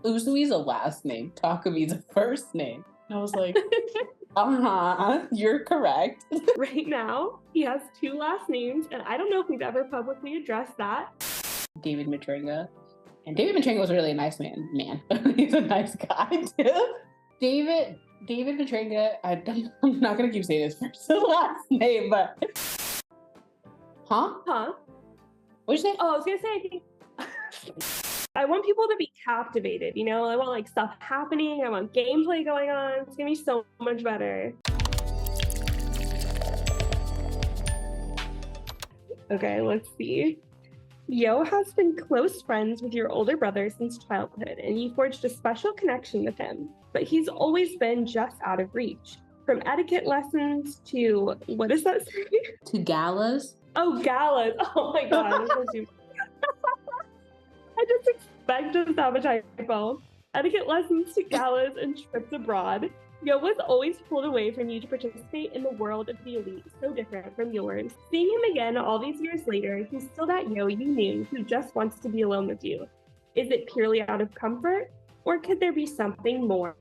Usui's a last name. Takumi's a first name. And I was like, you're correct. Right now, he has 2 last names, and I don't know if we've ever publicly addressed that. David Matringa. And David Matringa was a really nice man. He's a nice guy, too. David Matringa, I'm not going to keep saying his first and last name, but... Huh? What'd you say? Oh, I was going to say, I think... I want people to be captivated, you know? I want, like, stuff happening. I want gameplay going on. It's going to be so much better. Okay, let's see. Yo has been close friends with your older brother since childhood, and you forged a special connection with him. But he's always been just out of reach. From etiquette lessons to... What is that saying? To galas? Oh, galas. Oh, my God. I just expected to have a typo. Etiquette lessons to galas and trips abroad. Yo was always pulled away from you to participate in the world of the elite, so different from yours. Seeing him again all these years later, he's still that Yo you knew who just wants to be alone with you. Is it purely out of comfort, or could there be something more?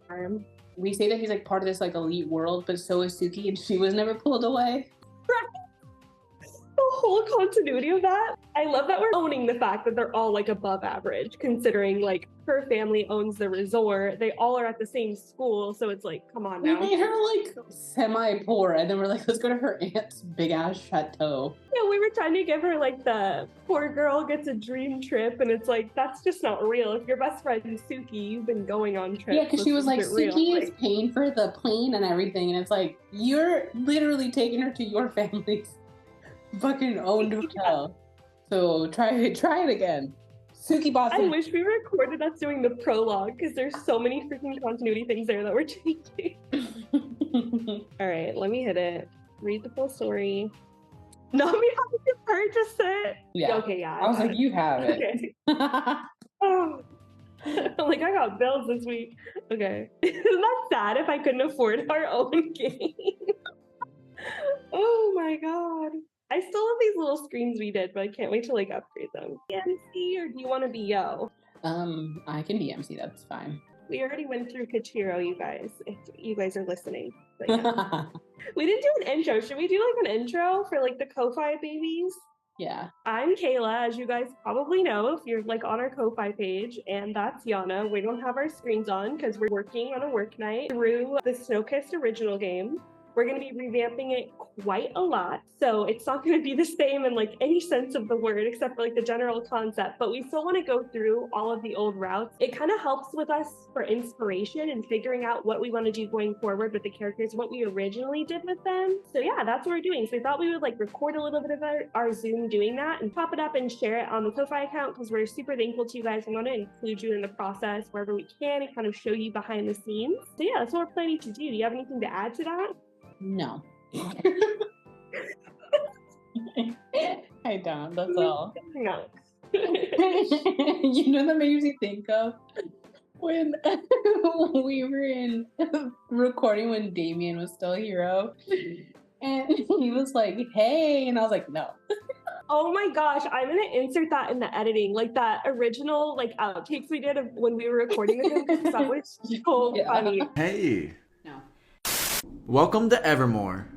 We say that he's like part of this like elite world, but so is Suki, and she was never pulled away. The whole continuity of that. I love that we're owning the fact that they're all like above average, considering like her family owns the resort. They all are at the same school, so it's like, come on now. We made her like semi-poor, and then we're like, let's go to her aunt's big ass chateau. Yeah, we were trying to give her like the poor girl gets a dream trip, and it's like, that's just not real. If your best friend is Suki, you've been going on trips. Yeah, because she was like, Suki is paying for the plane and everything, and it's like, you're literally taking her to your family's fucking owned hotel. So try it again. Suki boss. I wish we recorded us doing the prologue, because there's so many freaking continuity things there that we're changing. All right, let me hit it. Read the full story. Not me having to purchase it. Yeah. Okay, yeah. I was like, you have it. Okay. Oh. Like, I got bills this week. Okay. Isn't that sad if I couldn't afford our own game? Oh my God. I still have these little screens we did, but I can't wait to like upgrade them. MC, or do you want to be Yo? I can be MC, that's fine. We already went through Kachiro, you guys, if you guys are listening. But yeah. We didn't do an intro. Should we do like an intro for like the Ko-Fi babies? Yeah. I'm Kayla, as you guys probably know if you're like on our Ko-Fi page, and that's Yana. We don't have our screens on because we're working on a work night through the Snowkissed original game. We're going to be revamping it quite a lot, so it's not going to be the same in like any sense of the word except for like the general concept, but we still want to go through all of the old routes. It kind of helps with us for inspiration and figuring out what we want to do going forward with the characters, what we originally did with them. So yeah, that's what we're doing. So we thought we would like record a little bit of our Zoom doing that and pop it up and share it on the Ko-Fi account, because we're super thankful to you guys and want to include you in the process wherever we can and kind of show you behind the scenes. So yeah, that's what we're planning to do. Do you have anything to add to that? No. I don't, that's all. No. You know that makes me think of when we were in recording when Damien was still a hero, and he was like, hey, and I was like, no. Oh my gosh, I'm gonna insert that in the editing, like that original like outtakes we did of when we were recording with him, because that was so funny. Hey. No. Welcome to Evermore.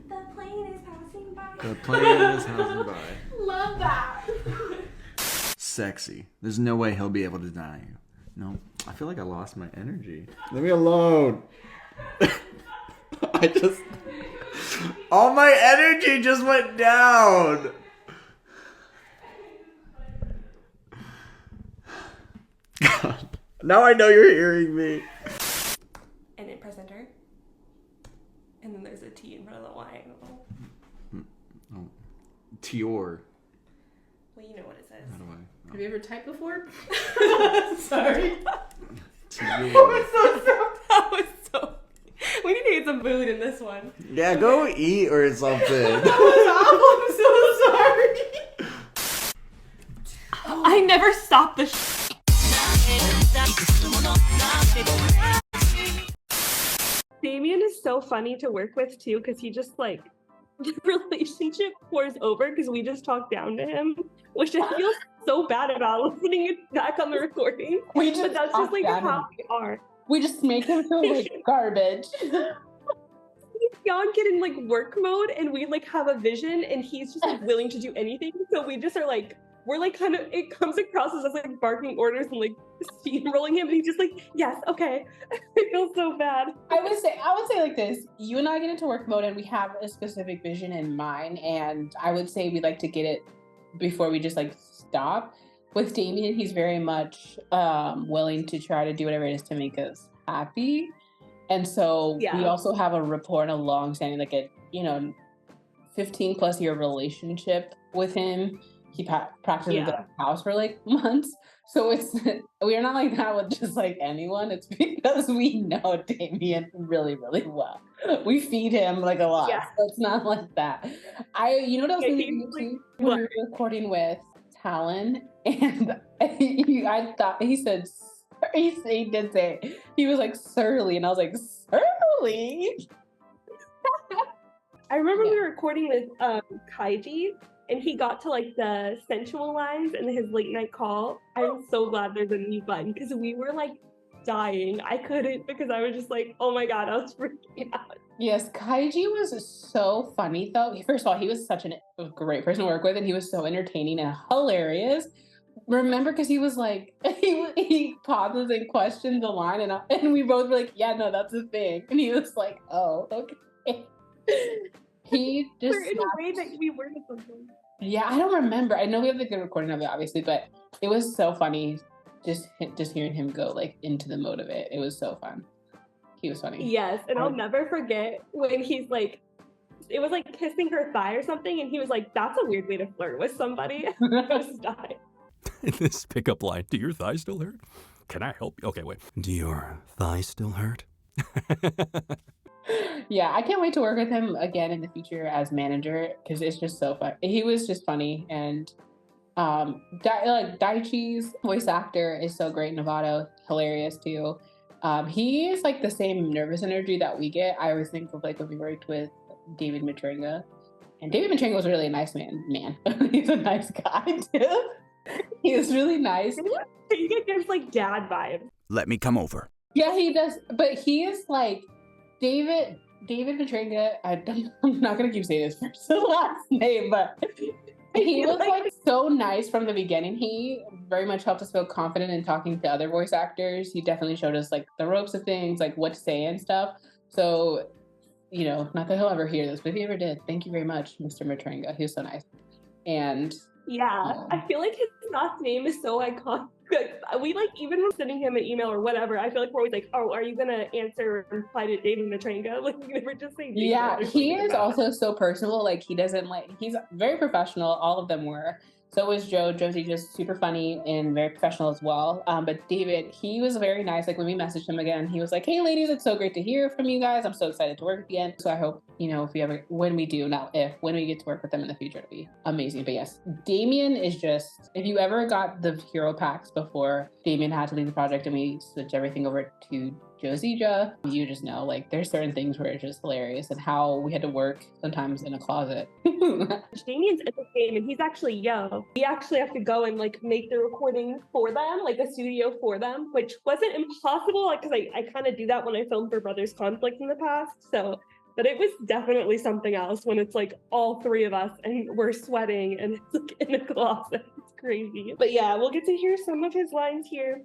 The plane is passing by. The plane is passing by. Love that. Sexy. There's no way he'll be able to deny you. No, I feel like I lost my energy. Leave me alone. All my energy just went down. God. Now I know you're hearing me. And hit press enter. And then there's a T in front of the Y. Oh. Tior. Well, you know what it says. How do I? Oh. Have you ever typed before? Sorry. That was so. We need to get some food in this one. Yeah, go eat or something. That was awful. I'm so sorry. I never stopped the Damien is so funny to work with too, because he just the relationship pours over because we just talk down to him, which I feel so bad about listening it back on the recording. But that's just like how we are. We just make him feel like garbage. Jan get in like work mode and we like have a vision and he's just like willing to do anything. So we just are like, we're like kind of, it comes across as us like barking orders and like steamrolling him and he's just like, yes, okay. I feel so bad. I would say like this, you and I get into work mode and we have a specific vision in mind, and I would say we like to get it before we just like stop. With Damien, he's very much willing to try to do whatever it is to make us happy. And so we also have a rapport and a long-standing, like a, 15 plus year relationship with him. He practiced at the house for like months. So we are not like that with just like anyone. It's because we know Damien really, really well. We feed him like a lot. Yeah. So it's not like that. You know what else we were recording with Talon, and I thought he said, he did say, he was like surly, and I was like, surly? I remember we were recording with Kaiji, and he got to like the sensual lines in his late night call. I'm so glad there's a mute button because we were like dying. I couldn't because I was just like, oh my God, I was freaking out. Yes, Kaiji was so funny though. First of all, he was such a great person to work with, and he was so entertaining and hilarious. Remember, because he was like, he pauses and questions the line, and we both were like, yeah, no, that's the thing. And he was like, oh, okay. He just in a way that we were something. Yeah, I don't remember. I know we have the good recording of it, obviously, but it was so funny just hearing him go like into the mode of it. It was so fun. He was funny. Yes, and I'll never forget when he's like, it was like kissing her thigh or something, and he was like, that's a weird way to flirt with somebody. I just died. This pickup line, do your thighs still hurt? Can I help you? Okay, wait. Do your thighs still hurt? Yeah, I can't wait to work with him again in the future as manager because it's just so fun. He was just funny, and Daichi's voice actor is so great. Novato, hilarious too. He is like the same nervous energy that we get. I always think of like when we worked with David Matringa, and David Matringa was really a nice man. He's a nice guy too. He was really nice. He gives like dad vibes. Let me come over. Yeah, he does. But he is like David Matringa. I'm not gonna keep saying his first and last name, but he was like so nice from the beginning. He very much helped us feel confident in talking to other voice actors. He definitely showed us like the ropes of things, like what to say and stuff. So, not that he'll ever hear this, but if he ever did, thank you very much, Mr. Matringa. He was so nice. And I feel like his last name is so iconic. We like, even when sending him an email or whatever, I feel like we're always like, oh, are you gonna answer or reply to David Matringa? Like, we never just say David. Yeah, he is also so personable. Like, he's very professional. All of them were. So was Josie, just super funny and very professional as well. But David, he was very nice. Like when we messaged him again, he was like, hey ladies, it's so great to hear from you guys. I'm so excited to work again. So I hope, when we get to work with them in the future, it'll be amazing. But yes, Damien is just, if you ever got the hero packs before Damien had to leave the project and we switched everything over to Josija, you just know, like, there's certain things where it's just hilarious, and how we had to work sometimes in a closet. Damien's in the game, and he's actually we actually have to go and like make the recording for them, like a studio for them, which wasn't impossible, like, because I kind of do that when I filmed for Brothers Conflict in the past. So, but it was definitely something else when it's like all three of us and we're sweating and it's like in a closet. It's crazy. But yeah, we'll get to hear some of his lines here.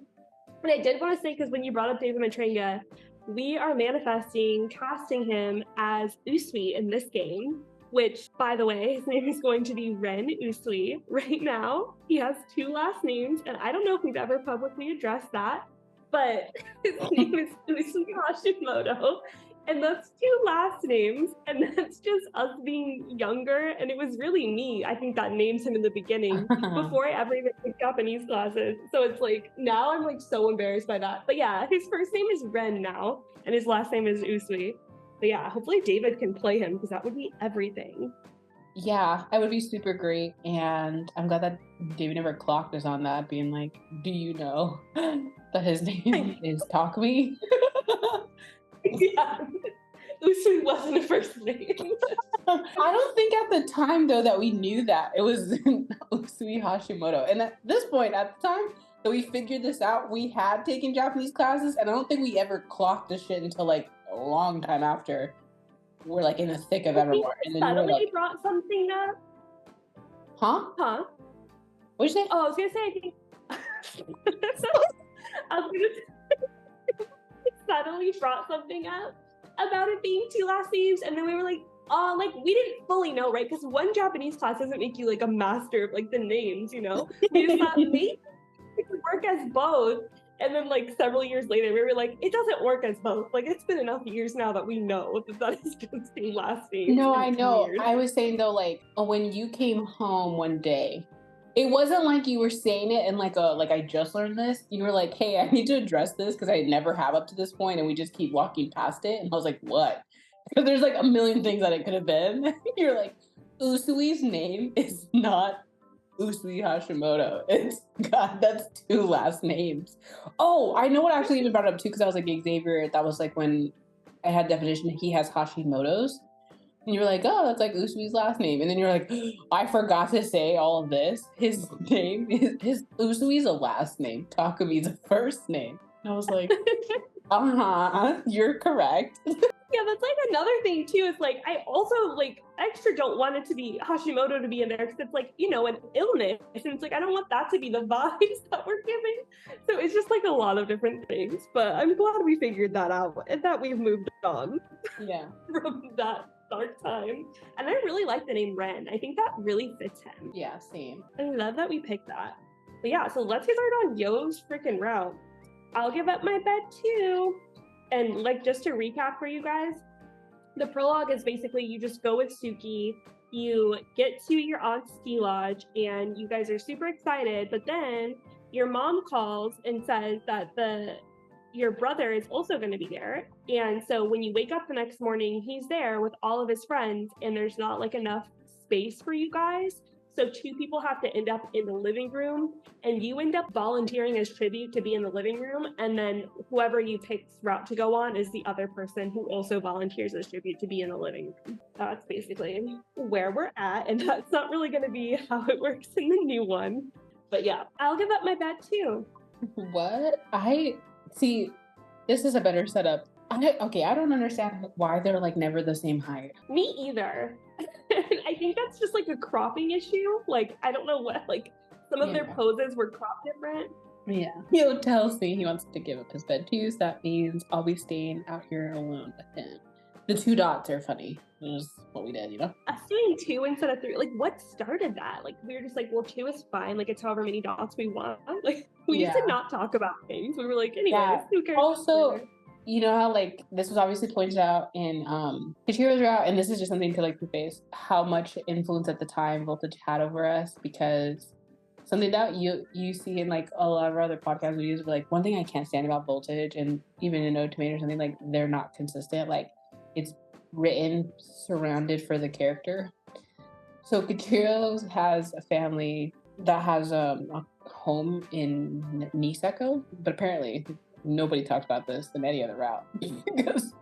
And I did want to say, because when you brought up David Matringa, we are manifesting casting him as Usui in this game, which, by the way, his name is going to be Ren Usui. Right now, he has 2 last names, and I don't know if we've ever publicly addressed that, but his name is Usui Hashimoto. And that's 2 last names, and that's just us being younger. And it was really me, I think, that named him in the beginning before I ever even picked Japanese classes. So it's like, now I'm like so embarrassed by that. But yeah, his first name is Ren now, and his last name is Usui. But yeah, hopefully David can play him, because that would be everything. Yeah, that would be super great. And I'm glad that David never clocked us on that, being like, do you know that his name is Takumi? Yeah, Usui wasn't a first name. I don't think at the time though that we knew that it was Usui Hashimoto. And at this point, at the time that we figured this out, we had taken Japanese classes, and I don't think we ever clocked the shit until like a long time after we're like in the thick of Evermore. And then you were like, brought something up. huh? What'd you say? Oh, I was gonna say, I think I was gonna say, suddenly brought something up about it being 2 last names, and then we were like, oh, like we didn't fully know, right? Because one Japanese class doesn't make you like a master of like the names, you know? We just thought maybe it could work as both. And then like several years later, we were like, it doesn't work as both. Like it's been enough years now that we know that is just the last name. No, I know. Weird. I was saying though, like when you came home one day, it wasn't like you were saying it in like I just learned this. You were like, hey, I need to address this because I never have up to this point, and we just keep walking past it. And I was like, what? Because there's like a million things that it could have been. You're like, Usui's name is not Usui Hashimoto. It's God, that's 2 last names. Oh, I know what actually even brought it up too, because I was like, Xavier, that was like when I had definition, he has Hashimoto's. And you were like, oh, that's like Usui's last name. And then you're like, I forgot to say all of this. His name his Usui's a last name. Takumi's a first name. And I was like, you're correct. Yeah, that's like another thing too. Is like I also like extra don't want it to be Hashimoto to be in there because it's like, you know, an illness, and it's like I don't want that to be the vibes that we're giving. So it's just like a lot of different things. But I'm glad we figured that out and that we've moved on. Yeah, from that dark time. And I really like the name Ren. I think that really fits him. Yeah, same. I love that we picked that. But yeah, so let's get started on Yo's freaking route. I'll give up my bed too. And like just to recap for you guys, the prologue is basically you just go with Suki, you get to your aunt's ski lodge, and you guys are super excited, but then your mom calls and says that your brother is also going to be there. And so when you wake up the next morning, he's there with all of his friends, and there's not like enough space for you guys. So 2 people have to end up in the living room, and you end up volunteering as tribute to be in the living room. And then whoever you pick's route to go on is the other person who also volunteers as tribute to be in the living room. That's basically where we're at. And that's not really going to be how it works in the new one. But yeah, I'll give up my bed too. What? See, this is a better setup. I don't understand why they're like never the same height. Me either. I think that's just like a cropping issue. Like, I don't know what, like some of their poses were cropped different. Yeah. He tells me he wants to give up his bed too, so that means I'll be staying out here alone with him. The 2 dots are funny. Which is what we did, you know? Us doing 2 instead of 3, like what started that? Like we were just like, well, 2 is fine. Like it's however many dots we want. Like we used to not talk about things. We were like, anyway, who cares? Also, you know how like this was obviously pointed out in Kichiro's route, and this is just something to like preface how much influence at the time Voltage had over us, because something that you see in like a lot of our other podcast videos, but like one thing I can't stand about Voltage, and even in Otome or something, like they're not consistent. Like it's written surrounded for the character. So Kichiro's has a family that has a home in Niseko, but apparently nobody talks about this in any other route. because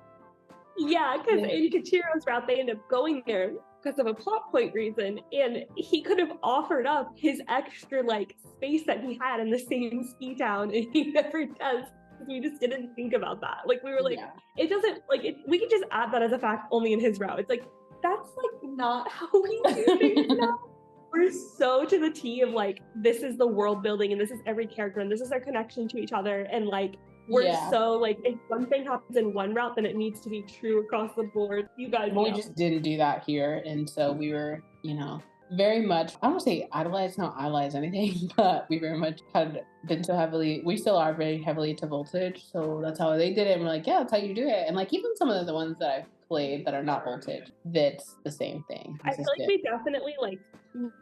in Kichiro's route, they end up going there because of a plot point reason, and he could have offered up his extra like space that he had in the same ski town, and he never does. We just didn't think about that. Like we were like, it doesn't like it. We could just add that as a fact only in his route. It's like that's like not how we do things now. We're so to the T of like, this is the world building and this is every character and this is their connection to each other. And like, we're so like, if one thing happens in one route, then it needs to be true across the board. You guys know. We just didn't do that here. And so we were, very much, I don't say not idolize anything, but we very much had been so heavily, we still are very heavily into Voltage. So that's how they did it. And we're like, yeah, that's how you do it. And like, even some of the ones that I've played that are not Voltage, that's the same thing. I feel like we definitely like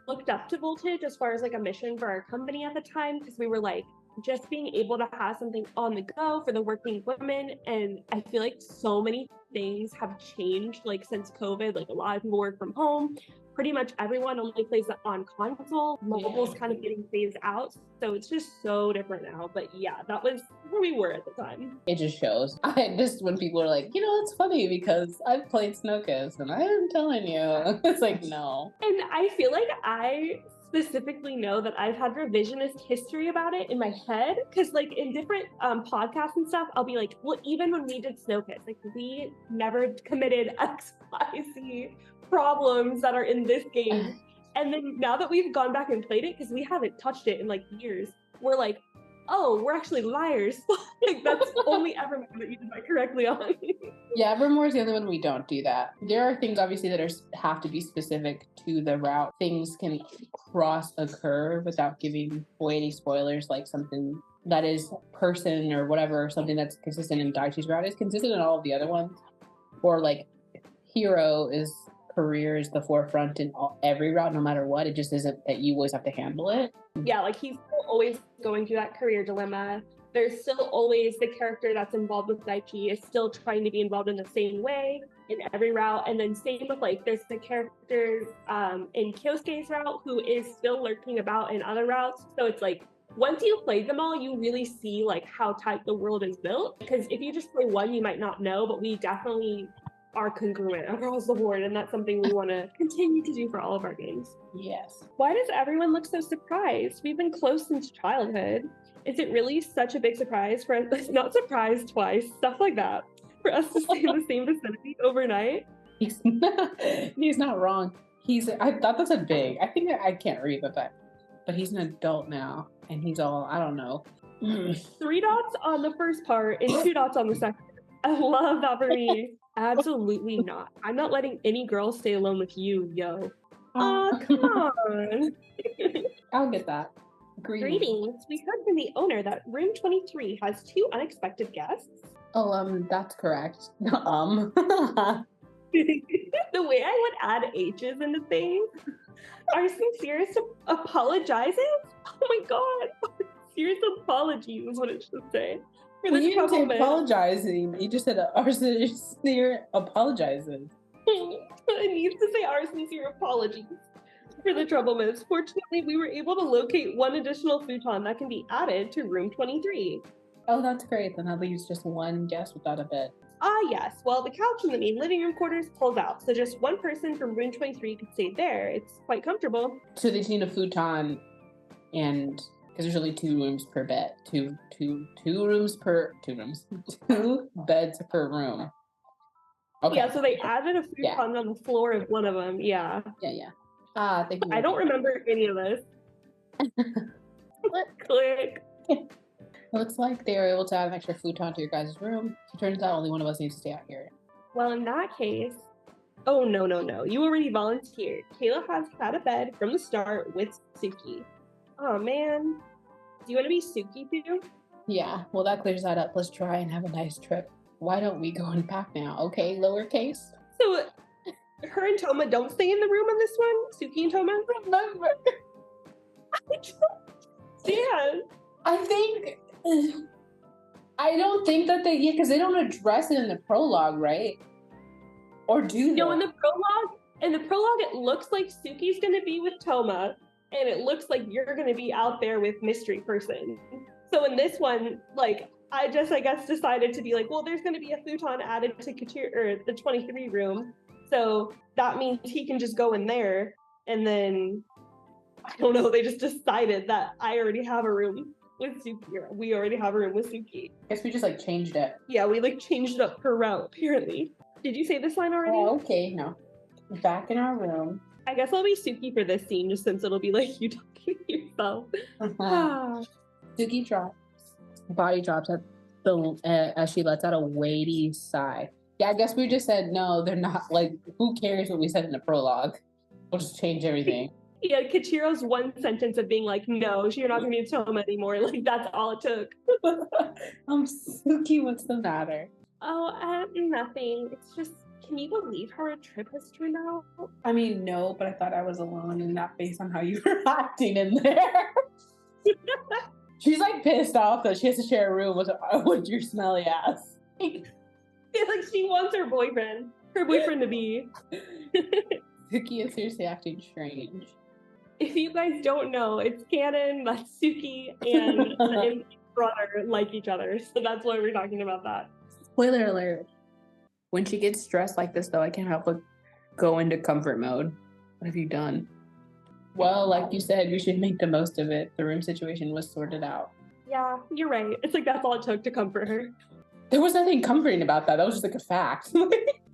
looked up to Voltage as far as like a mission for our company at the time, because we were like just being able to have something on the go for the working women. And I feel like so many things have changed like since COVID. Like a lot of people work from home, pretty much everyone only plays it on console. Mobile's kind of getting phased out, so it's just so different now. But yeah, that was where we were at the time. It just shows. Just when people are like, it's funny because I've played Snowkissed and I am telling you. It's like, no. And I feel like I specifically know that I've had revisionist history about it in my head, because like in different podcasts and stuff, I'll be like, well, even when we did Snowkissed, like we never committed XYZ problems that are in this game. And then now that we've gone back and played it, because we haven't touched it in like years, we're like, oh, we're actually liars. Like that's only Evermore that you did that correctly on. Yeah, Evermore is the only one we don't do that. There are things obviously that have to be specific to the route. Things can cross occur without giving away any spoilers, like something that is person or whatever, something that's consistent in Daichi's route is consistent in all of the other ones. Or like hero is career is the forefront in every route, no matter what. It just isn't that you always have to handle it. Yeah, like he's still always going through that career dilemma. There's still always the character that's involved with Daichi is still trying to be involved in the same way in every route. And then same with like, there's the character in Kyosuke's route who is still lurking about in other routes. So it's like, once you play them all, you really see like how tight the world is built. Because if you just play one, you might not know, but we definitely are congruent across the board, and that's something we want to continue to do for all of our games. Yes. Why does everyone look so surprised? We've been close since childhood. Is it really such a big surprise for us? Not surprised twice, stuff like that, for us to stay in the same vicinity overnight? He's not wrong. I thought that's a big. I think I can't read that, but he's an adult now, and he's all, I don't know. 3 dots on the first part and 2 dots on the second. I love that for me. Absolutely not. I'm not letting any girl stay alone with you, yo. Oh, come on. I'll get that. Greetings. We heard from the owner that room 23 has 2 unexpected guests. Oh, that's correct. The way I would add H's into things. Our sincerest apologizes? Oh my god. Serious apologies is what it should say. Well, you didn't say apologizing. You just said our sincere apologizes. It needs to say our sincere apologies for the trouble miss. Fortunately, we were able to locate 1 additional futon that can be added to room 23. Oh, that's great. Then that leaves just 1 guest without a bed. Ah, yes. Well, the couch in the main living room quarters pulled out, so just 1 person from room 23 could stay there. It's quite comfortable. So they need a futon, and because there's only 2 rooms per bed, 2 beds per room. Okay. Yeah, so they added a futon on the floor of one of them. Yeah. Yeah. Thank you. I don't remember any of this. Click. It looks like they were able to add an extra futon to your guys' room. It turns out only one of us needs to stay out here. Well, in that case, oh no. You already volunteered. Kayla has had a bed from the start with Suki. Oh man. Do you want to be Suki too? Yeah, well that clears that up. Let's try and have a nice trip. Why don't we go and pack now? Okay, lowercase. So her and Toma don't stay in the room on this one? Suki and Toma? Remember. Yeah. I don't think that they, because they don't address it in the prologue, right? Or do they? No, in the prologue, it looks like Suki's going to be with Toma, and it looks like you're going to be out there with Mystery Person. So in this one, like, I guess, decided to be like, well, there's going to be a futon added to the 23 room. So that means he can just go in there. And then, I don't know, they just decided that I already have a room with Suki. We already have a room with Suki. I guess we just changed it. Yeah, we changed it up per route, apparently. Did you say this line already? Oh, okay, no. Back in our room. I guess I'll be Suki for this scene, just since it'll be you talking to yourself. Suki body drops at as she lets out a weighty sigh. Yeah, I guess we just said no, they're not, who cares what we said in the prologue? We'll just change everything. Yeah, Kachiro's one sentence of being no, you're not going to be Toma anymore. That's all it took. Suki, what's the matter? Oh, nothing. It's just, can you believe how our trip has turned out? I mean, no, but I thought I was alone and not based on how you were acting in there. She's pissed off that she has to share a room with your smelly ass. It's she wants her boyfriend to be. Suki is seriously acting strange. If you guys don't know, it's canon that Suki and the brother like each other, so that's why we're talking about that. Spoiler alert. When she gets stressed like this, though, I can't help but go into comfort mode. What have you done? Well, like you said, you should make the most of it. The room situation was sorted out. Yeah, you're right. It's like that's all it took to comfort her. There was nothing comforting about that. That was just like a fact.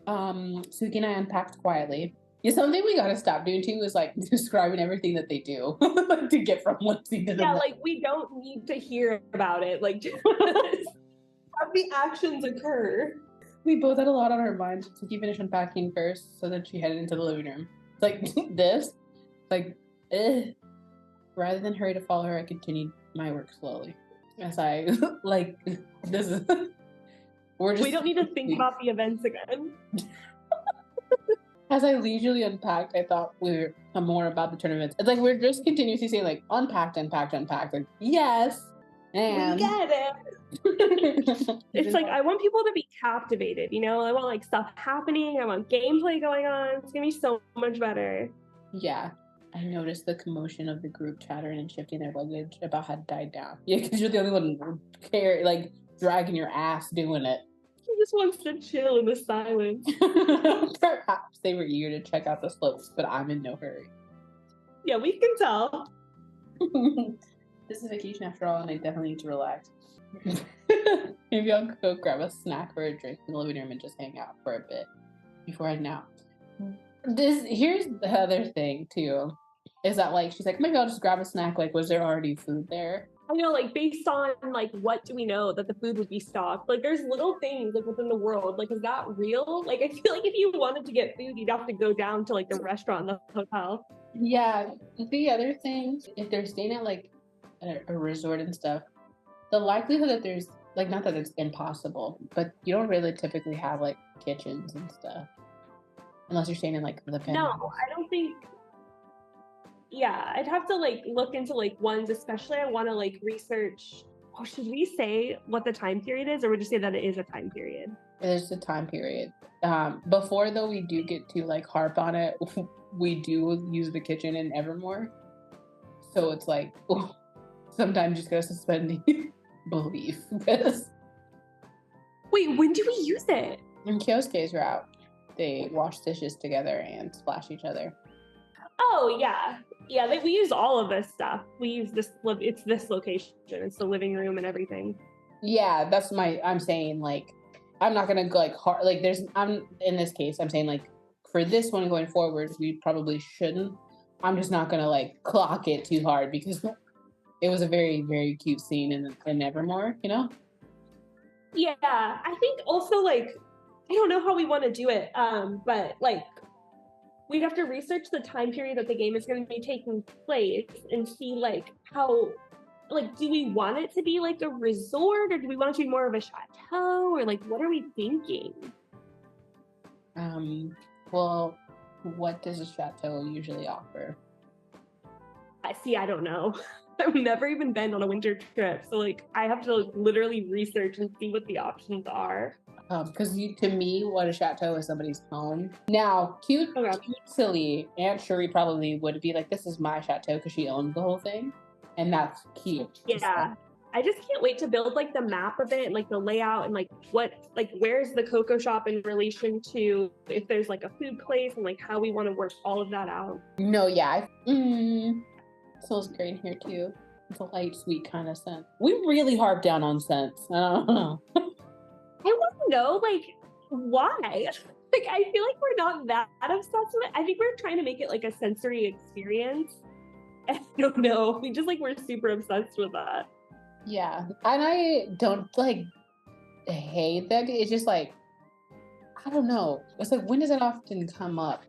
Suki and I unpacked quietly. Yeah, something we gotta stop doing too is like describing everything that they do to get from one scene to the next. Like we don't need to hear about it. Like just have the actions occur. We both had a lot on our minds. Suki finished unpacking first, so then she headed into the living room. It's like this, like, rather than hurry to follow her, I continued my work slowly. As I like this is. We don't need to think about the events again. As I leisurely unpacked, I thought we were more about the tournaments. It's like we're just continuously saying like unpacked. Like, yes. And we get it. It's like I want people to be captivated, you know? I want like stuff happening. I want gameplay going on. It's gonna be so much better. Yeah. I noticed the commotion of the group chattering and shifting their luggage about had died down. Yeah, because you're the only one like dragging your ass doing it. He just wants to chill in the silence. Perhaps they were eager to check out the slopes, but I'm in no hurry. Yeah, we can tell. This is vacation after all, and I definitely need to relax. Maybe I'll go grab a snack or a drink in the living room and just hang out for a bit before heading out. Here's the other thing too, is that like she's like, maybe I'll just grab a snack. Like, was there already food there? I know, like based on like what do we know that the food would be stocked? Like there's little things like within the world. Like is that real? Like I feel like if you wanted to get food, you'd have to go down to like the restaurant, the hotel. Yeah. The other thing, if they're staying at like a resort and stuff, the likelihood that there's like, not that it's impossible, but you don't really typically have like kitchens and stuff unless you're staying in like the penthouse. No, I don't think. Yeah, I'd have to like look into like ones, especially I want to like research. Oh, should we say what the time period is, or would you say that it is a time period? There's a time period. Before though, we do get to like harp on it. We do use the kitchen in Evermore, so it's like sometimes just gotta suspend belief. Wait, when do we use it? In Kyosuke's route, they wash dishes together and splash each other. Oh yeah. We use all of this stuff. We use this. It's this location. It's the living room and everything. Yeah, that's I'm saying like, I'm not gonna go like hard. Like I'm in this case, I'm saying like for this one going forward, we probably shouldn't. I'm just not gonna like clock it too hard because it was a very, very cute scene in Evermore, you know? Yeah, I think also like I don't know how we want to do it, but like. We'd have to research the time period that the game is going to be taking place and see like how, like, do we want it to be like a resort or do we want it to be more of a chateau or like, what are we thinking? Well, what does a chateau usually offer? I don't know. I've never even been on a winter trip. So like, I have to literally research and see what the options are. Because to me, what a chateau is somebody's home. Now, cute, silly Aunt Shuri probably would be like, this is my chateau because she owns the whole thing. And that's cute. Yeah. I just can't wait to build like the map of it and like the layout and like what, like where's the cocoa shop in relation to if there's like a food place and like how we want to work all of that out. No, yeah. Smells great in here too. It's a light, sweet kind of scent. We really harp down on scents. I don't know. I want to know, like, why? Like, I feel like we're not that obsessed with it. I think we're trying to make it like a sensory experience. I don't know. We just like, we're super obsessed with that. Yeah. And I don't like hate that. It's just like, I don't know. It's like, when does it often come up?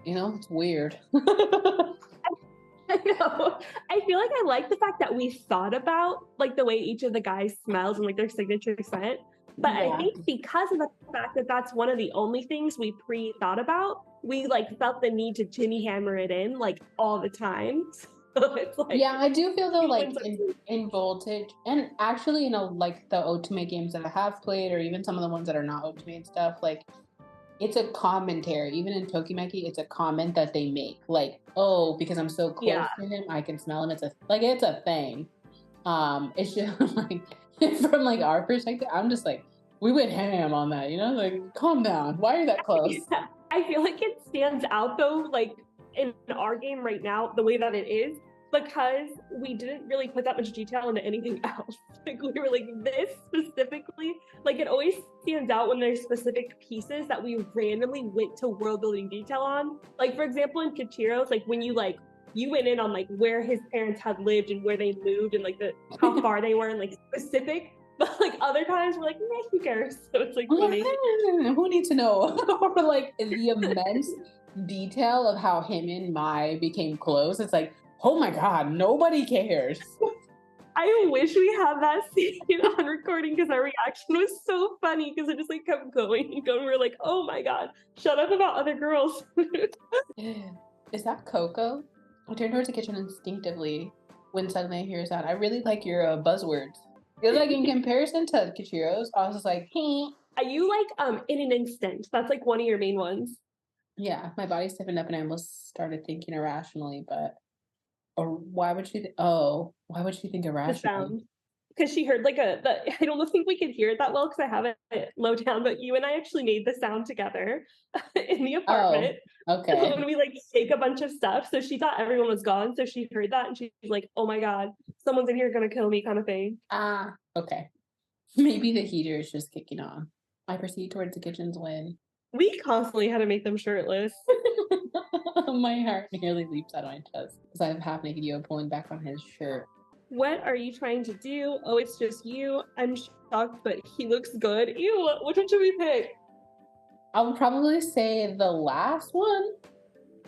You know, it's weird. I know. I feel like I like the fact that we thought about like the way each of the guys smells and like their signature scent. But yeah. I think because of the fact that that's one of the only things we pre-thought about, we like felt the need to Jimmy hammer it in like all the time. So it's like, yeah, I do feel though like in Voltage and actually, you know, like the otome games that I have played or even some of the ones that are not otome and stuff, like it's a commentary. Even in Tokimeki, it's a comment that they make. Like, oh, because I'm so close to him, I can smell him. It's a thing. It's just like from like our perspective, I'm just like, we went ham on that, you know? Like, calm down. Why are you that close? Yeah. I feel like it stands out though, like in our game right now, the way that it is, because we didn't really put that much detail into anything else. Like we were like, this specifically, like it always stands out when there's specific pieces that we randomly went to world building detail on. Like for example, in Kichiro's, like when you went in on like where his parents had lived and where they moved and like how far they were and like specific. But like other times we're like, nah, who cares? So it's like funny. Who needs to know? Or like the immense detail of how him and Mai became close. It's like, oh my God, nobody cares. I wish we had that scene on recording because our reaction was so funny because it just like kept going and going. We were like, oh my God, shut up about other girls. Is that Coco? I turned towards the kitchen instinctively when suddenly I hear a sound. I really like your buzzwords. Because like in comparison to Kichiro's, I was just like, hey. You like in an instant. That's like one of your main ones. Yeah, my body stiffened up and I almost started thinking irrationally, but why would she think irrationally? The sound. Because she heard like I don't think we could hear it that well because I have it low down, but you and I actually made the sound together in the apartment. Oh, okay. When we like shake a bunch of stuff. So she thought everyone was gone. So she heard that and she's like, oh my God, someone's in here gonna kill me kind of thing. Ah, okay. Maybe the heater is just kicking on. I proceed towards the kitchens when we constantly had to make them shirtless. My heart nearly leaps out of my chest because I have half naked Yo pulling back on his shirt. What are you trying to do? Oh, it's just you. I'm shocked, but he looks good. Ew, which one should we pick? I would probably say the last one.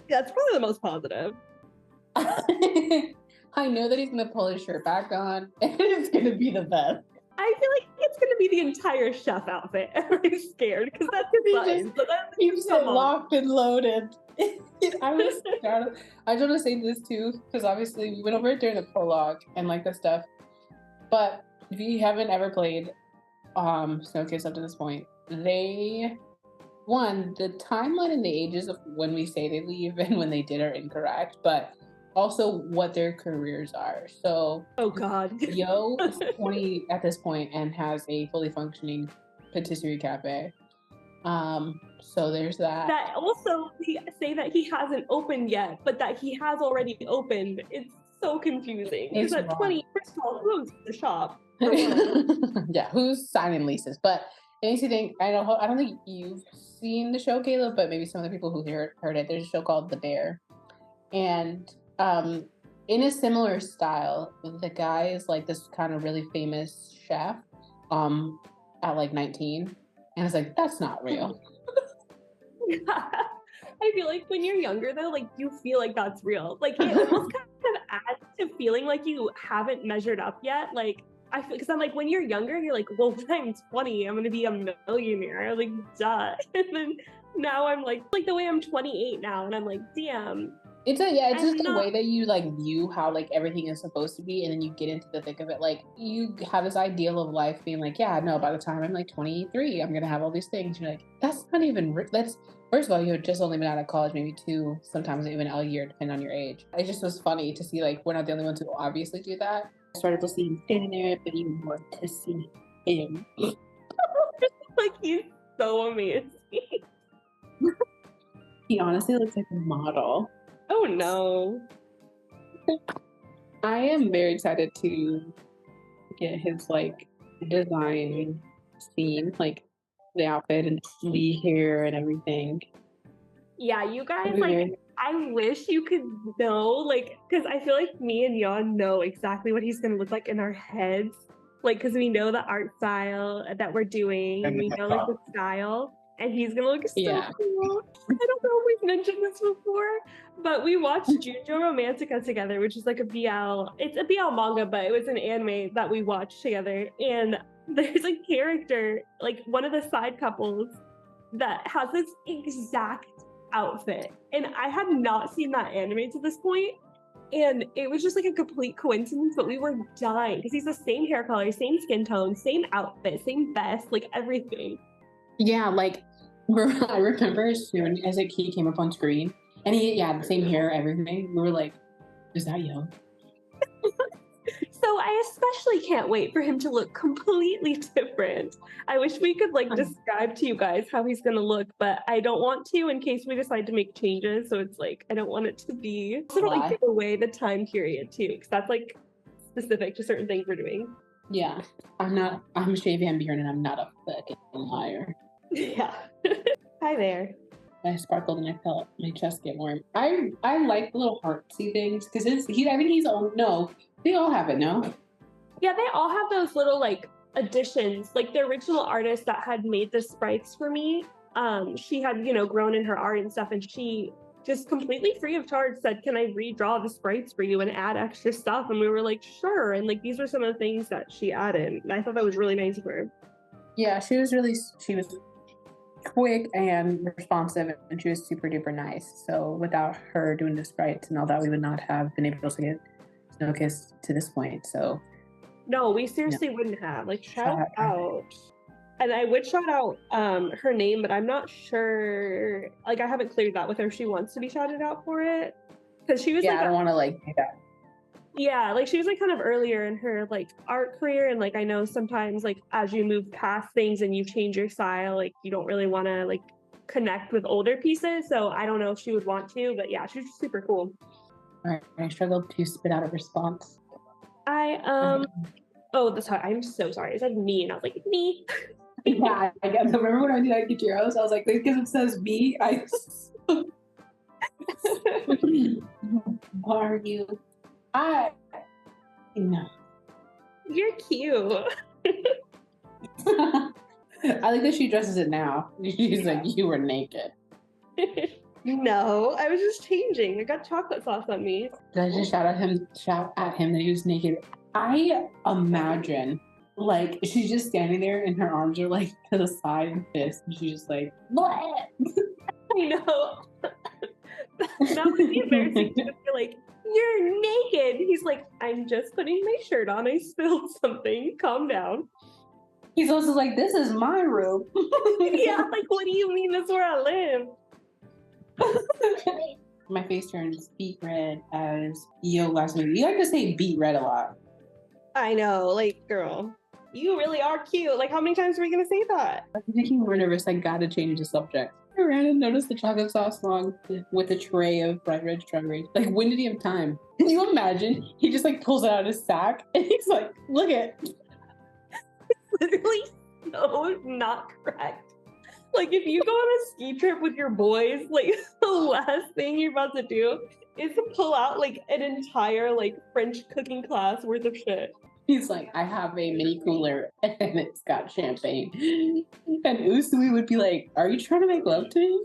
Yeah, it's probably the most positive. I know that he's gonna pull his shirt back on and it's gonna be the best. I feel like it's gonna be the entire chef outfit. I'm scared because that's his button. So that's keeps it locked and loaded. I just want to say this too, because obviously we went over it during the prologue and like the stuff. But if you haven't ever played Snowkissed up to this point, the timeline and the ages of when we say they leave and when they did are incorrect, but also what their careers are. So oh God. Yo is 20 at this point and has a fully functioning patisserie cafe. So there's that. That also we say that he hasn't opened yet, but that he has already opened. It's so confusing. Because at 20, first of all, who owns the shop? Yeah, who's signing leases? But it makes you think. I don't think you've seen the show, Caleb, but maybe some of the people who heard it. There's a show called The Bear, and in a similar style, the guy is like this kind of really famous chef, at like 19. And it's like, that's not real. I feel like when you're younger though, like you feel like that's real. Like it almost kind of adds to feeling like you haven't measured up yet. Like I feel, because I'm like, when you're younger, you're like, well, when I'm 20, I'm gonna be a millionaire. Like, duh. And then now I'm like the way I'm 28 now, and I'm like, damn. It's just the way that you like view how like everything is supposed to be, and then you get into the thick of it. Like you have this ideal of life being like, yeah, no, by the time I'm like 23, I'm gonna have all these things. You're like, that's not even. That's first of all, you've just only been out of college maybe 2, sometimes even a year, depending on your age. It just was funny to see like we're not the only ones who obviously do that. I started to see him standing there, but even more to see him. Like he's so amazing. He honestly looks like a model. Oh no. I am very excited to get his like design scene, like the outfit and the hair and everything. Yeah, you guys like I wish you could know, like, because I feel like me and Jan know exactly what he's gonna look like in our heads. Like, because we know the art style that we're doing, and we know like the style. And he's gonna look so cool. I don't know if we've mentioned this before, but we watched Junjo Romantica together, which is like a BL. It's a BL manga, but it was an anime that we watched together. And there's a character, like one of the side couples, that has this exact outfit. And I had not seen that anime to this point. And it was just like a complete coincidence, but we were dying because he's the same hair color, same skin tone, same outfit, same vest, like everything. Yeah, like I remember as soon as he came up on screen, and he had the same hair, everything. We were like, "Is that Yo?" So I especially can't wait for him to look completely different. I wish we could like describe to you guys how he's gonna look, but I don't want to in case we decide to make changes. So it's like I don't want it to be sort of like give away the time period too, because that's like specific to certain things we're doing. Yeah, I'm shaving and beard, and I'm not a fucking liar. Yeah. Hi there. I sparkled and I felt my chest get warm. I like the little heartsy things because I think he's old. No, they all have it. No. Yeah, they all have those little like additions. Like the original artist that had made the sprites for me, she had grown in her art and stuff, and she just completely free of charge said, "Can I redraw the sprites for you and add extra stuff?" And we were like, "Sure." And like these were some of the things that she added, and I thought that was really nice of her. Yeah, she was quick and responsive, and she was super duper nice. So without her doing the sprites and all that, we would not have been able to get Snowkissed to this point. So no, we seriously wouldn't have. Like shout out. And I would shout out her name, but I'm not sure. Like I haven't cleared that with her if she wants to be shouted out for it. Because she was I don't want to like do that. Yeah, like she was like kind of earlier in her like art career, and like I know sometimes like as you move past things and you change your style, like you don't really want to like connect with older pieces. So I don't know if she would want to, but yeah, she's super cool. All right, I struggled to spit out a response. Oh, that's how I'm so sorry. It said me, and I was like me. Yeah, I guess. Remember when I did that get your house? I was like, because it says me, I. What are you? No. You're cute. I like that she dresses it now. She's like, you were naked. No, I was just changing. I got chocolate sauce on me. Did I just shout at him that he was naked? I imagine, like, she's just standing there and her arms are like to the side and fists, and she's just like, what? I know. That would be embarrassing. You're like, you're naked. He's like, I'm just putting my shirt on. I spilled something. Calm down. He's also like, this is my room. Yeah, like, what do you mean that's where I live? My face turns beet red as Yo last movie. You like to say beet red a lot. I know, like, girl, you really are cute. Like, how many times are we gonna say that? I'm making me more nervous. I gotta change the subject. I ran and noticed the chocolate sauce along with a tray of bright red strawberries. Like, when did he have time? Can you imagine? He just like pulls it out of his sack and he's like, look it. Literally so not correct. Like, if you go on a ski trip with your boys, like, the last thing you're about to do is to pull out like an entire like French cooking class worth of shit. He's like, I have a mini cooler and it's got champagne. And Usui would be like, are you trying to make love to me?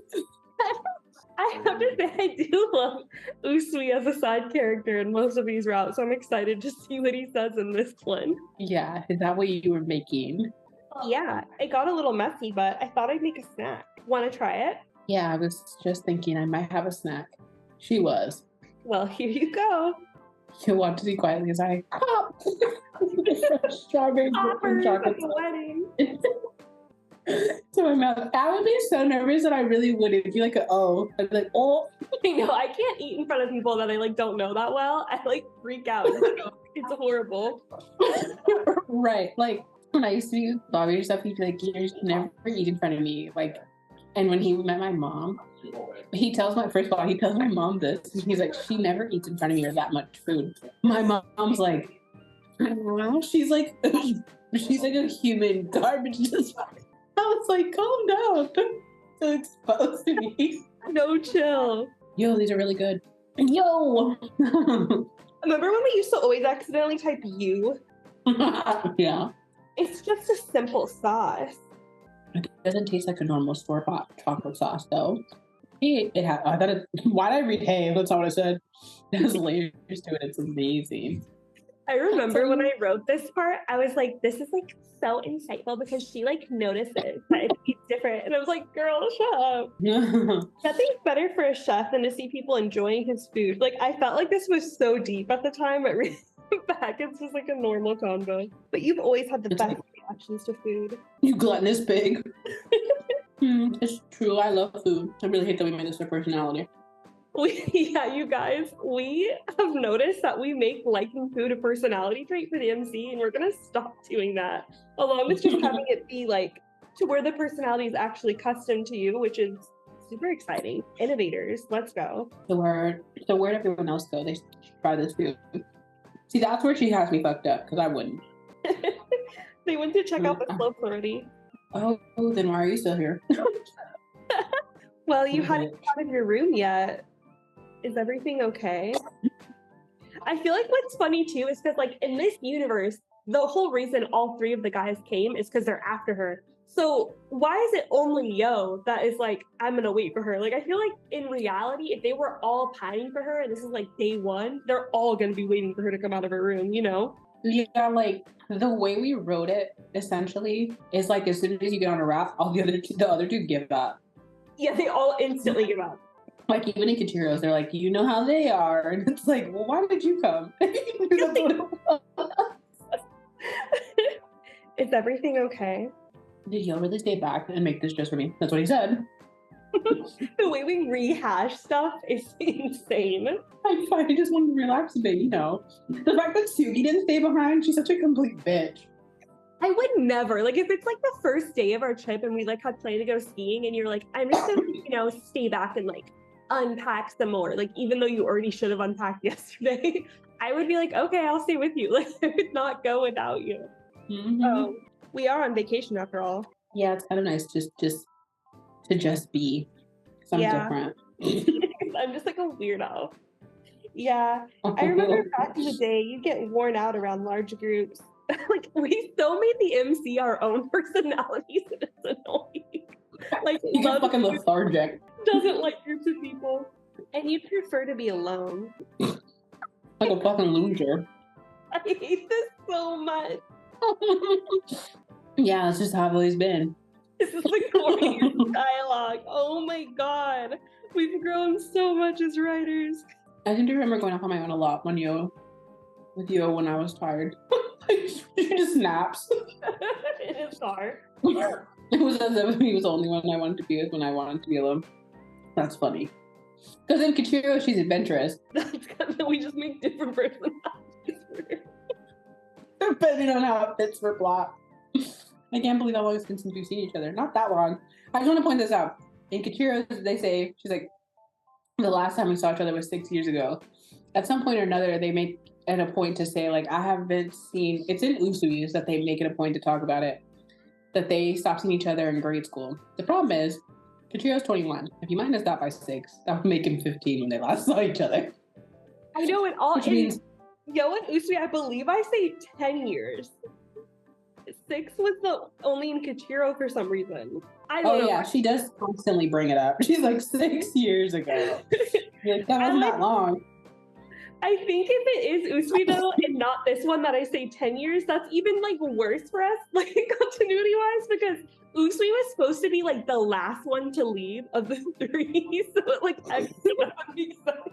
I have to say, I do love Usui as a side character in most of these routes, so I'm excited to see what he says in this one. Yeah, is that what you were making? Yeah, it got a little messy, but I thought I'd make a snack. Want to try it? Yeah, I was just thinking I might have a snack. She was. Well, here you go. You want to see quietly as I pop strawberry and chocolate wedding. to my mouth. I would be so nervous that I really wouldn't be like, oh, I'd be like, oh. I know, I can't eat in front of people that I like don't know that well. I like freak out. It's horrible. Right, like when I used to be with Bobby or stuff, he'd be like, you never eat in front of me. Like, and when he met my mom, he tells my mom this. And he's like, she never eats in front of me or that much food. My mom's like, well, she's like a human garbage. I was like, calm down. So exposed to me. No chill. Yo, these are really good. Yo. Remember when we used to always accidentally type you? Yeah. It's just a simple sauce. It doesn't taste like a normal store-bought chocolate sauce, though. Why did I read hey? That's not what I said. It has layers to it. It's amazing. I remember when I wrote this part, I was like, this is like so insightful because she like notices that it's different. And I was like, girl, shut up. Nothing's better for a chef than to see people enjoying his food. Like, I felt like this was so deep at the time, but really back, it's just like a normal convo. But you've always had the best reactions to food. You gluttonous pig. It's true. I love food. I really hate that we made this their personality. Yeah, you guys, we have noticed that we make liking food a personality trait for the MC, and we're gonna stop doing that. Along with just having it be like to where the personality is actually custom to you, which is super exciting. Innovators, let's go. So where'd everyone else go? They should try this food. See, that's where she has me fucked up, because I wouldn't. They went to check out the slopes already. Oh, then why are you still here? Well, you hadn't out of your room yet. Is everything okay? I feel like what's funny too is because like in this universe, the whole reason all three of the guys came is because they're after her. So why is it only Yo that is like, I'm gonna wait for her? Like I feel like in reality, if they were all pining for her and this is like day one, they're all gonna be waiting for her to come out of her room, you know? Yeah, like the way we wrote it essentially is like as soon as you get on a raft, all the other two give up. Yeah, they all instantly give up. Like even in Kachiro's, they're like, you know how they are, and it's like, well, why did you come? Is everything okay? Did Yo really stay back and make this just for me? That's what he said. The way we rehash stuff is insane. I'm fine. I just wanted to relax a bit, you know. The fact that Sugi didn't stay behind, she's such a complete bitch. I would never, like, if it's like the first day of our trip and we like had planned to go skiing and you're like, I'm just gonna, you know, stay back and like unpack some more. Like, even though you already should have unpacked yesterday, I would be like, okay, I'll stay with you. Like, I would not go without you. Mm-hmm. We are on vacation after all. Yeah, it's kind of nice to just be something different. I'm just like a weirdo. Yeah, I remember back in the day, you get worn out around large groups. Like we still made the MC our own personalities, and it's annoying. Like you get fucking lethargic. Doesn't like groups of people, and you'd prefer to be alone. Like a fucking loser. I hate this so much. Yeah, that's just how I've always been. This is the corniest dialogue. Oh my god, we've grown so much as writers. I seem to remember going off on my own a lot with Yo when I was tired. She just snaps. In his car. It was as if he was the only one I wanted to be with when I wanted to be alone. That's funny. Because in Kachiro, she's adventurous. That's because we just make different personalities. Depending on how it fits for plot. I can't believe how long it's been since we've seen each other. Not that long. I just want to point this out. In Kachiro, they say, she's like, the last time we saw each other was 6 years ago. At some point or another, they make it a point to say, like, I haven't seen, it's in Usui's that they make it a point to talk about it, that they stopped seeing each other in grade school. The problem is, Kachiro's 21. If you minus that by 6, that would make him 15 when they last saw each other. I know, it all means Yo and Usui, I believe I say 10 years. 6 was the only in Kachiro for some reason. I don't know. Yeah, she does constantly bring it up. She's like 6 years ago. Like, that wasn't that long. I think if it is Usui though, and not this one that I say 10 years, that's even like worse for us, like continuity wise, because Usui was supposed to be like the last one to leave of the 3, so like extra that would make sense.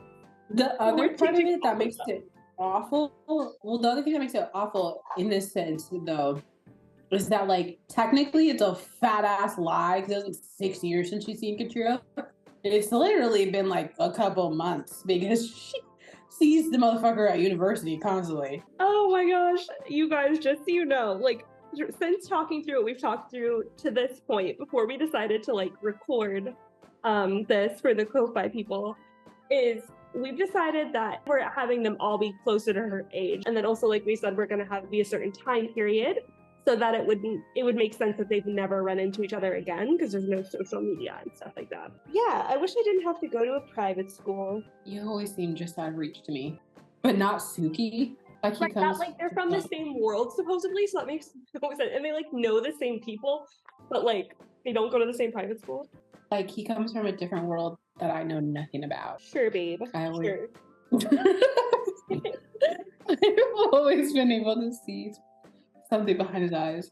The other part of it that makes it awful, well, the other thing that makes it awful in this sense though, is that like technically it's a fat ass lie because it was 6 years since she's seen Kachiro. It's literally been like a couple months because she sees the motherfucker at university constantly. Oh my gosh, you guys, just so you know, like since talking through what we've talked through to this point before we decided to like record this for the Ko-Fi people, is we've decided that we're having them all be closer to her age, and then also like we said, we're going to have it be a certain time period so that it would make sense that they've never run into each other again because there's no social media and stuff like that. Yeah, I wish I didn't have to go to a private school. You always seem just out of reach to me, but not Suki. Like that, like they're from the same world supposedly, so that makes no sense. And they like know the same people, but like they don't go to the same private school. Like he comes from a different world that I know nothing about. Sure, babe. Sure. I've always been able to see something behind his eyes.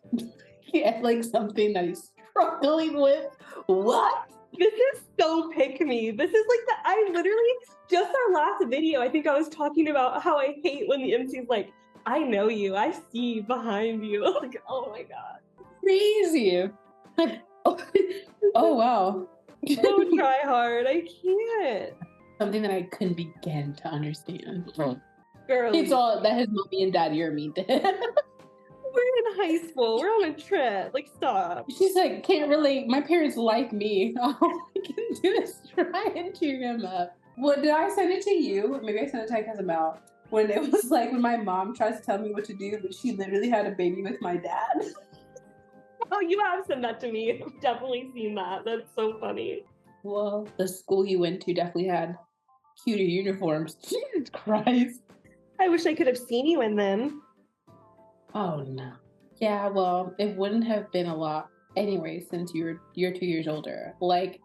He had like something that he's struggling with. What? This is so pick me. This is like I literally, just our last video, I think I was talking about how I hate when the MC's like, I know you, I see you behind you. Like, oh my God. Crazy. Like, Oh wow. So try hard. I can't. Something that I couldn't begin to understand. Girl, It's all that his mommy and daddy are mean to him. we're in high school. We're on a trip. Like, stop. She's like, can't relate. My parents like me. All I can do is try and cheer him up. What did I send it to you? Maybe I sent it to my cousin Mal. When it was like when my mom tries to tell me what to do, but she literally had a baby with my dad. Oh, you have sent that to me. I've definitely seen that. That's so funny. Well, the school you went to definitely had cuter uniforms. Jesus Christ. I wish I could have seen you in them. Oh no. Yeah, well, it wouldn't have been a lot anyway since you're 2 years older. Like,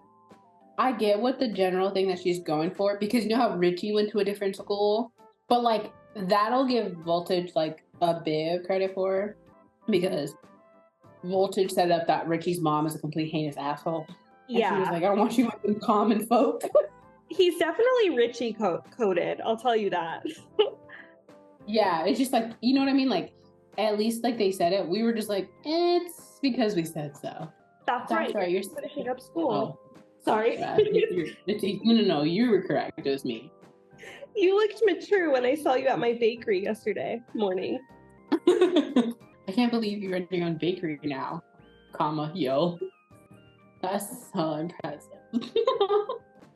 I get what the general thing that she's going for, because you know how Richie went to a different school? But like, that'll give Voltage like a bit of credit for, because Voltage set up that Richie's mom is a complete heinous asshole. And Yeah. she was like, I don't want you with some common folk. He's definitely Richie coded. I'll tell you that. Yeah, it's just like, you know what I mean? Like, at least like they said it. We were just like, it's because we said so. That's right. You're finishing up school. Oh, Sorry. yeah, no, you were correct. It was me. You looked mature when I saw you at my bakery yesterday morning. I can't believe you're running your own bakery now, yo. That's so impressive.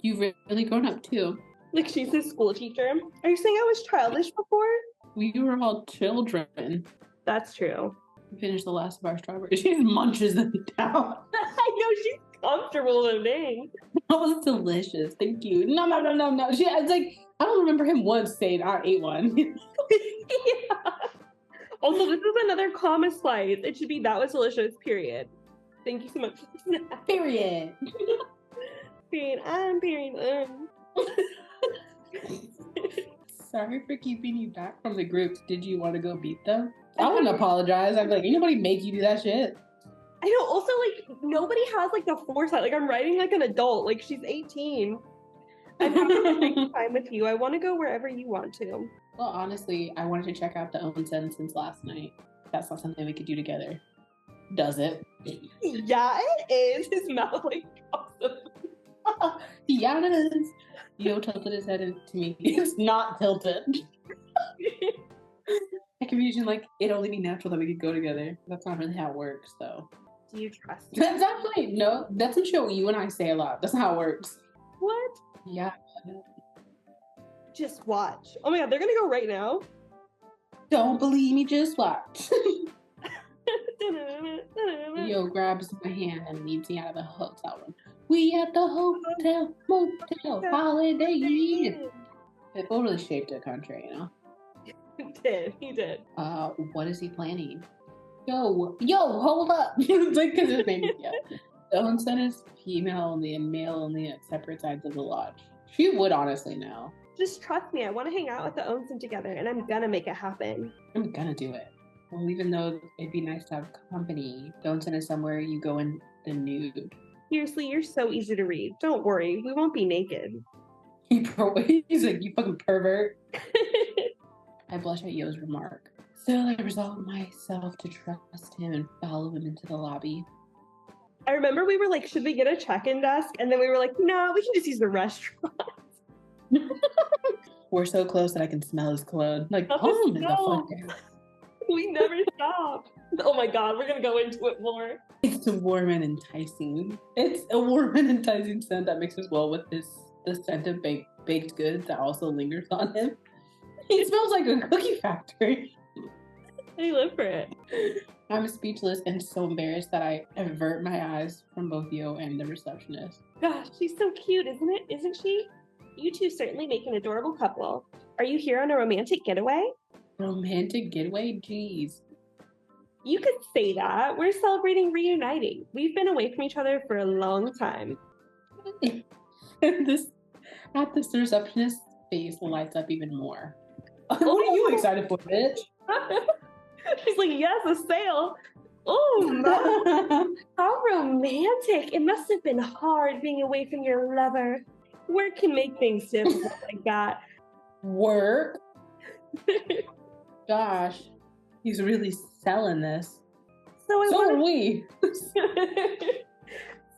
You've really grown up too. Like, she's a school teacher. Are you saying I was childish before? We were all children. That's true. We finished the last of our strawberries. She munches them down. I know, she's comfortable with me. That was delicious. Thank you. No. It's like, I don't remember him once saying I ate one. Yeah. Also, this is another comma slice. It should be that was delicious, period. Thank you so much. Period. Period. Sorry for keeping you back from the groups. Did you want to go beat them? I wouldn't apologize. I'd be like, ain't nobody make you do that shit. I know. Also, like, nobody has like the foresight. Like, I'm writing like an adult. Like, she's 18. I'm having time with you. I want to go wherever you want to. Well, honestly, I wanted to check out the Onsen since last night. That's not something we could do together. Does it? Yeah, it is. His mouth like awesome. Yeah, it is. Yo tilted his head to me. It's not tilted. I can envision like it'd only be natural that we could go together. That's not really how it works, though. Do you trust me? That's actually no. That's a show you and I say a lot. That's not how it works. What? Yeah. Just watch. Oh my god, they're gonna go right now. Don't believe me, just watch. Yo grabs my hand and leads me out of the hotel room. We at the hotel, motel, holiday inn. People really shaped the country, you know? He did. What is he planning? Yo, hold up. It's like, because his name is, yeah. The onsen is female only and male only at separate sides of the lodge. She would honestly know. Just trust me. I want to hang out with the onsen together, and I'm gonna make it happen. I'm gonna do it. Well, even though it'd be nice to have company, the onsen is somewhere you go in the nude. Seriously, you're so easy to read. Don't worry, we won't be naked. He's like, you fucking pervert. I blush at Yo's remark. So I resolved myself to trust him and follow him into the lobby. I remember we were like, should we get a check-in desk? And then we were like, no, we can just use the restaurant. We're so close that I can smell his cologne. Like, Oh, calm the no. fuck down. We never stopped. Oh my god, we're gonna go into it more. It's a warm and enticing. It's a warm and enticing scent that mixes well with the scent of baked goods that also lingers on him. He smells like a cookie factory. I live for it. I'm speechless and so embarrassed that I avert my eyes from both Yo and the receptionist. Gosh, she's so cute, isn't it? Isn't she? You two certainly make an adorable couple. Are you here on a romantic getaway? Romantic getaway? Jeez. You could say that. We're celebrating reuniting. We've been away from each other for a long time. This receptionist's face lights up even more. What are you excited for, bitch? She's like, yes, a sale. Oh, no. How romantic. It must have been hard being away from your lover. Work can make things difficult like that. Work? Gosh, he's really selling this. So are we.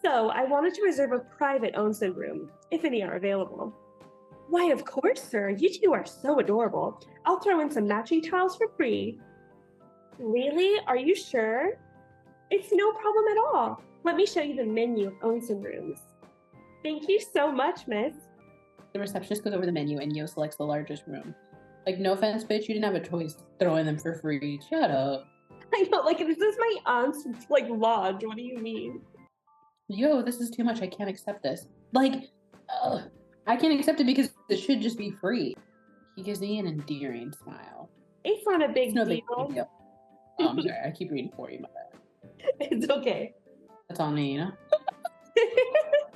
So I wanted to reserve a private onsen room, if any are available. Why, of course, sir. You two are so adorable. I'll throw in some matching towels for free. Really? Are you sure? It's no problem at all. Let me show you the menu of onsen rooms. Thank you so much, miss. The receptionist goes over the menu and Yo selects the largest room. Like, no offense, bitch, you didn't have a choice throwing them for free. Shut up. I know, like, this is my aunt's, like, lodge. What do you mean? Yo, this is too much. I can't accept this. Like, I can't accept it because it should just be free. He gives me an endearing smile. It's not a big It's no deal. big deal. Oh, I'm sorry. I keep reading for you, my bad. It's okay. That's on me, you know?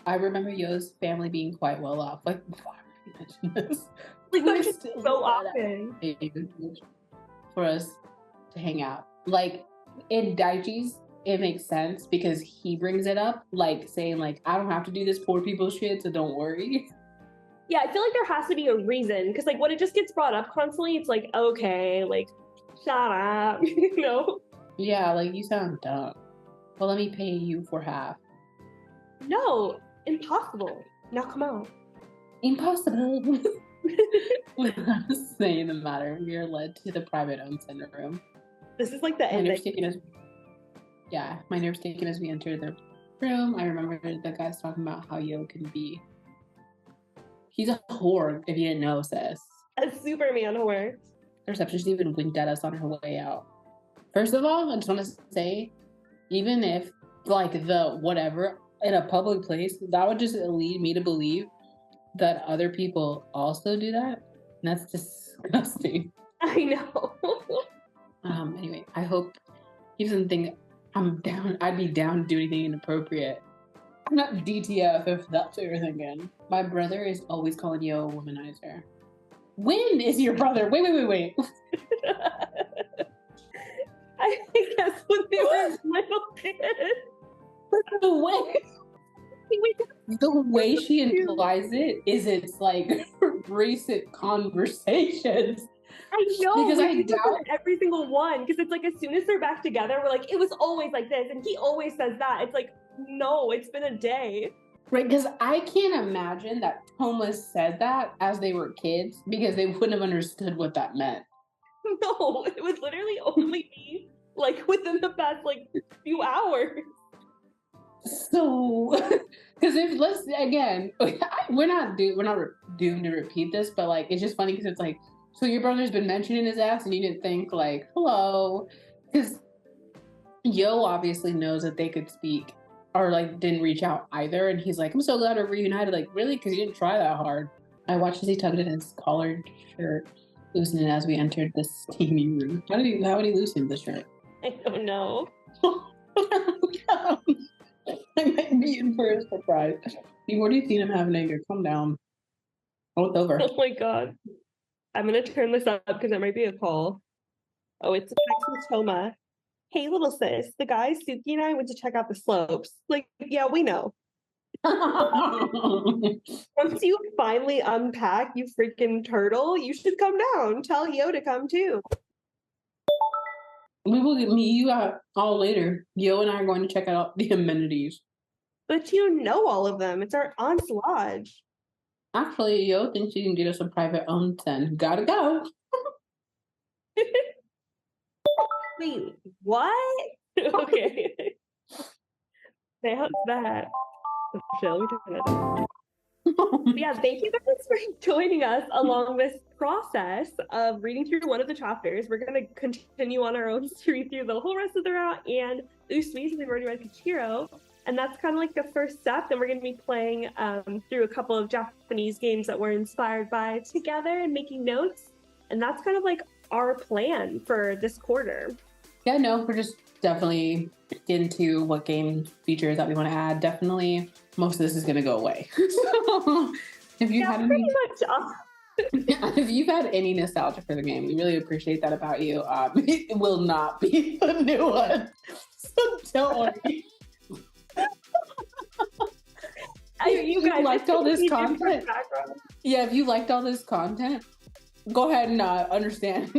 I remember Yo's family being quite well off. Like, why would you mention this? Like, We're just still so often. For us to hang out. Like, in Daichi's, it makes sense because he brings it up, like, saying, like, I don't have to do this poor people shit, so don't worry. Yeah, I feel like there has to be a reason, because, like, when it just gets brought up constantly, it's like, okay, like, shut up, you know? Yeah, like, you sound dumb. Well, let me pay you for half. No, impossible. Now come on. Impossible. Without saying the matter, we are led to the private onsen room. This is like the My end. nerves taken as we enter the room. I remember the guys talking about how Yo can be. He's a whore, if you didn't know, sis. A Superman whore. The receptionist even winked at us on her way out. First of all, I just want to say, even if, like, the whatever in a public place, that would just lead me to believe that other people also do that. And that's disgusting. I know. Anyway, I hope he doesn't think I'm down. I'd be down to do anything inappropriate. I'm not DTF if that's what you're thinking. My brother is always calling you a womanizer. When is your brother? Wait. I think that's when they were little kids. The way she implies it is it's like recent conversations. I know, because I doubt every single one, because it's like as soon as they're back together, we're like, it was always like this, and he always says that. It's like, no, it's been a day. Right, because I can't imagine that Thomas said that as they were kids, because they wouldn't have understood what that meant. No, it would literally only be like within the past like few hours. So, because if let's again, we're not doomed to repeat this, but like it's just funny because it's like, so your brother's been mentioning his ass, and you didn't think like, hello, because Yo obviously knows that they could speak, or like didn't reach out either, and he's like, I'm so glad we're reunited. Like, really? Because you didn't try that hard. I watched as he tugged at his collared shirt, loosening it as we entered the steamy room. How would he loosen the shirt? I don't know. I might be in for a surprise. You've already seen him have an anger. Calm down. Oh, it's over. Oh my god. I'm gonna turn this up because there might be a call. Oh, it's a text from Toma. Hey, little sis, the guys Suki and I went to check out the slopes. Like, yeah, we know. Once you finally unpack, you freaking turtle, you should come down. Tell Yo to come too. We will meet you out all later. Yo and I are going to check out the amenities. But you know all of them. It's our aunt's lodge. Actually, Yo thinks you can get us a private onsen. Gotta go. Wait, what? Okay. How's that? Shall we turn it on? Yeah, thank you guys for joining us along this process of reading through one of the chapters. We're going to continue on our own to read through the whole rest of the route and Usui, we've already read Kichiro. And that's kind of like the first step. Then we're going to be playing through a couple of Japanese games that we're inspired by together and making notes. And that's kind of like our plan for this quarter. Yeah, no, we're just definitely into what game features that we want to add. Definitely, most of this is going to go away. So, if you had any, if you've had any nostalgia for the game, we really appreciate that about you. It will not be the new one, so don't worry. You guys liked all this content. Yeah, if you liked all this content, go ahead and understand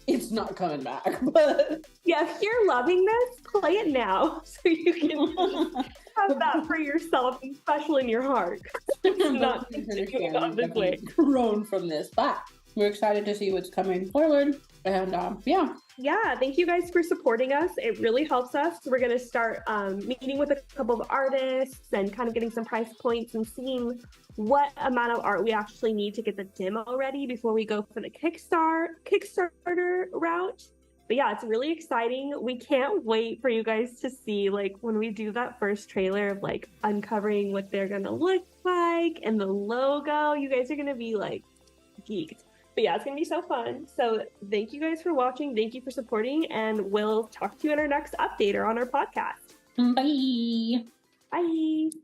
it's not coming back. But yeah, if you're loving this, play it now so you can have that for yourself. something special in your heart. It's not continuing on this way. Grown from this, but we're excited to see what's coming forward. And yeah, thank you guys for supporting us. It really helps us. We're going to start meeting with a couple of artists and kind of getting some price points and seeing what amount of art we actually need to get the demo ready before we go for the Kickstarter route. But yeah, it's really exciting. We can't wait for you guys to see, like, when we do that first trailer of, like, uncovering what they're going to look like and the logo. You guys are going to be, like, geeked. But yeah, it's going to be so fun. So thank you guys for watching. Thank you for supporting. And we'll talk to you in our next update or on our podcast. bye. Bye.